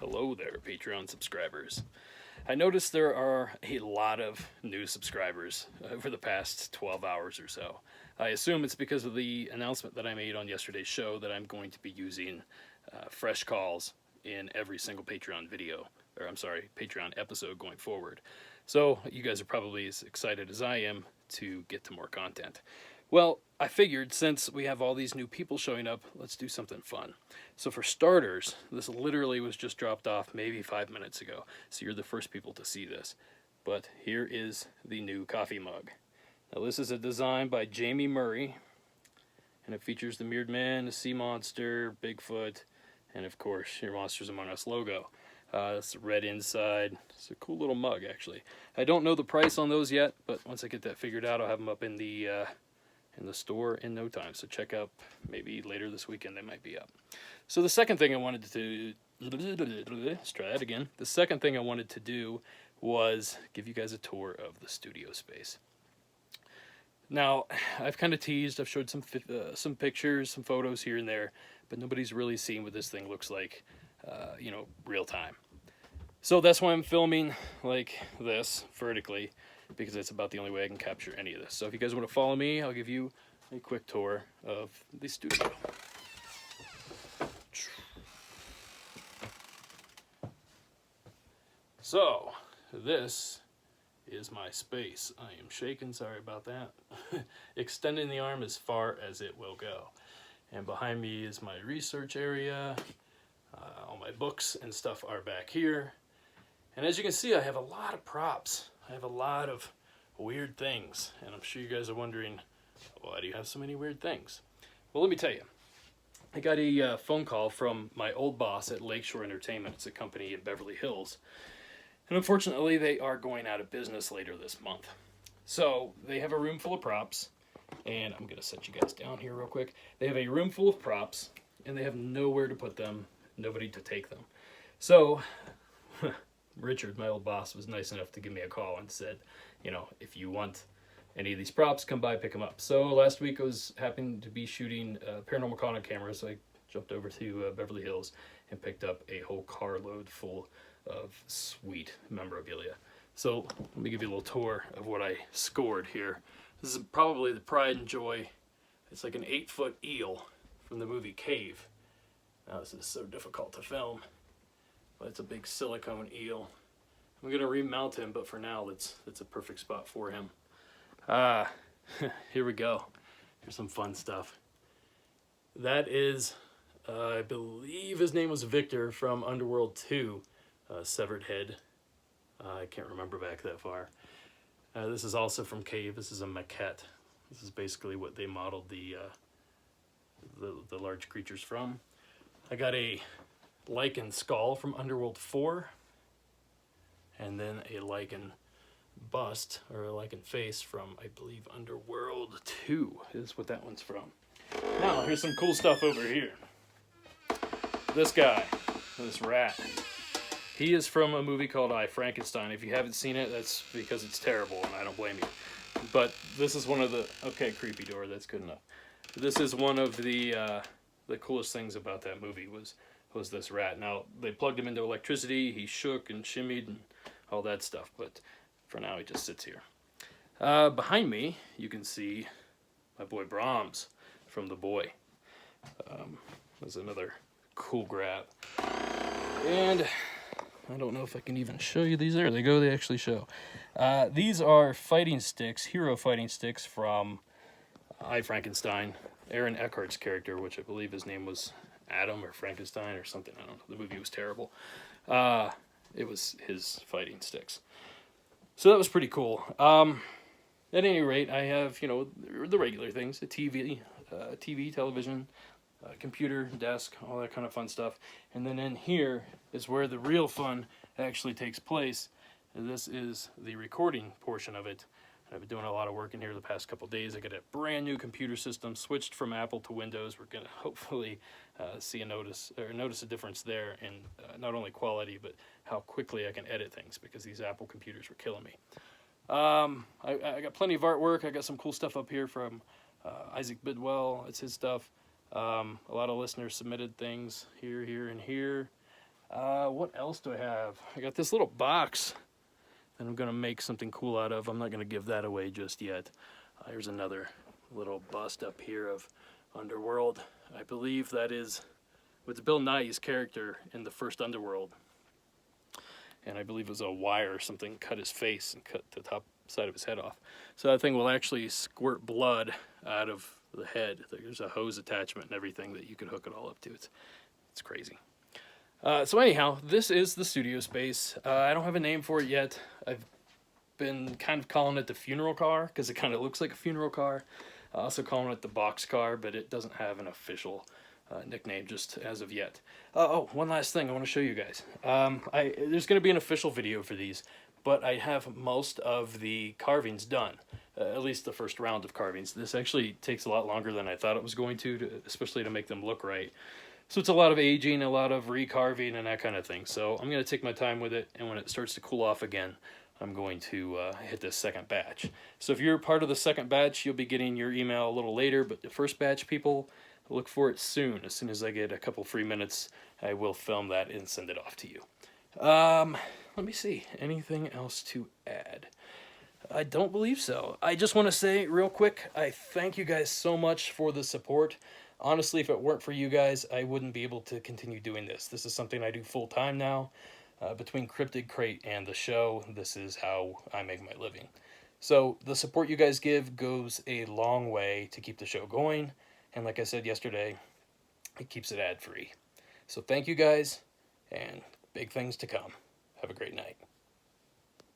Hello there, Patreon subscribers. I noticed there are a lot of new subscribers over the past 12 hours or so. I assume it's because of the announcement that I made on yesterday's show that I'm going to be using fresh calls in every single Patreon video, or I'm sorry, Patreon episode going forward. So you guys are probably as excited as I am to get to more content. Well, I figured since we have all these new people showing up, let's do something fun. So for starters, this literally was just dropped off maybe 5 minutes ago, so you're the first people to see this. But here is the new coffee mug. Now this is a design by Jamie Murray, and it features the Mirrored Man, the Sea Monster, Bigfoot, and of course your Monsters Among Us logo. It's red inside. It's a cool little mug, actually. I don't know the price on those yet, but once I get that figured out, I'll have them up in the store in no time. So check out maybe later this weekend, they might be up. So the second thing I wanted to let's try that again. The second thing I wanted to do was give you guys a tour of the studio space. Now, I've kind of teased, I've showed some pictures, some photos here and there, but nobody's really seen what this thing looks like, real time. So that's why I'm filming like this, vertically, because it's about the only way I can capture any of this. So if you guys want to follow me, I'll give you a quick tour of the studio. So, this is my space. I am shaking, sorry about that. Extending the arm as far as it will go. And behind me is my research area. All my books and stuff are back here. And as you can see, I have a lot of props. I have a lot of weird things. And I'm sure you guys are wondering, why do you have so many weird things? Well, let me tell you. I got a phone call from my old boss at Lakeshore Entertainment. It's a company in Beverly Hills. And unfortunately, they are going out of business later this month. So they have a room full of props. And I'm going to set you guys down here real quick. They have a room full of props. And they have nowhere to put them. Nobody to take them. So Richard, my old boss, was nice enough to give me a call and said, if you want any of these props, come by, pick them up. So last week I was happened to be shooting Paranormal Con cameras, so I jumped over to Beverly Hills and picked up a whole carload full of sweet memorabilia. So let me give you a little tour of what I scored here. This is probably the pride and joy. It's like an 8-foot eel from the movie Cave. Now this is so difficult to film, but it's a big silicone eel. I'm going to remount him, but for now, it's a perfect spot for him. Here we go. Here's some fun stuff. That is, I believe his name was Victor from Underworld 2, Severed Head. I can't remember back that far. This is also from Cave. This is a maquette. This is basically what they modeled the large creatures from. I got a Lycan skull from Underworld 4. And then a Lycan bust, or a Lycan face from, I believe, Underworld 2 is what that one's from. Now, here's some cool stuff over here. This guy, this rat, he is from a movie called I, Frankenstein. If you haven't seen it, that's because it's terrible, and I don't blame you. But this is one of the, okay, creepy door, that's good enough. This is one of the coolest things about that movie was this rat. Now, they plugged him into electricity, he shook and shimmied and all that stuff, but for now he just sits here. Behind me, you can see my boy Brahms from The Boy. There's another cool grab. And I don't know if I can even show you these. There they go, they actually show. These are fighting sticks, hero fighting sticks from I, Frankenstein. Aaron Eckhart's character, which I believe his name was Adam or Frankenstein or something. I don't know. The movie was terrible. It was his fighting sticks. So that was pretty cool. At any rate, I have, the regular things. A TV, television, computer, desk, all that kind of fun stuff. And then in here is where the real fun actually takes place. This is the recording portion of it. I've been doing a lot of work in here the past couple days. I got a brand new computer system, switched from Apple to Windows. We're going to hopefully notice a difference there in not only quality, but how quickly I can edit things, because these Apple computers were killing me. I got plenty of artwork. I got some cool stuff up here from Isaac Bidwell. It's his stuff. A lot of listeners submitted things here, and here. What else do I have? I got this little box that I'm going to make something cool out of. I'm not going to give that away just yet. Here's another little bust up here of Underworld. I believe that is with Bill Nighy's character in the first Underworld. And I believe it was a wire or something cut his face and cut the top side of his head off. So that thing will actually squirt blood out of the head. There's a hose attachment and everything that you could hook it all up to. It's crazy. So anyhow, this is the studio space. I don't have a name for it yet. I've been kind of calling it the funeral car because it kind of looks like a funeral car. Also calling it the box car, but it doesn't have an official nickname just as of yet. Oh, one last thing I want to show you guys. There's going to be an official video for these, but I have most of the carvings done. At least the first round of carvings. This actually takes a lot longer than I thought it was going to, especially to make them look right. So it's a lot of aging, a lot of recarving, and that kind of thing. So I'm going to take my time with it, and when it starts to cool off again, I'm going to hit this second batch. So if you're part of the second batch, you'll be getting your email a little later, but the first batch, people, look for it soon. As soon as I get a couple free minutes, I will film that and send it off to you. Let me see. Anything else to add? I don't believe so. I just want to say real quick, I thank you guys so much for the support. Honestly, if it weren't for you guys, I wouldn't be able to continue doing this. This is something I do full time now. Between Cryptid Crate and the show, this is how I make my living. So the support you guys give goes a long way to keep the show going. And like I said yesterday, it keeps it ad-free. So thank you guys, and big things to come. Have a great night.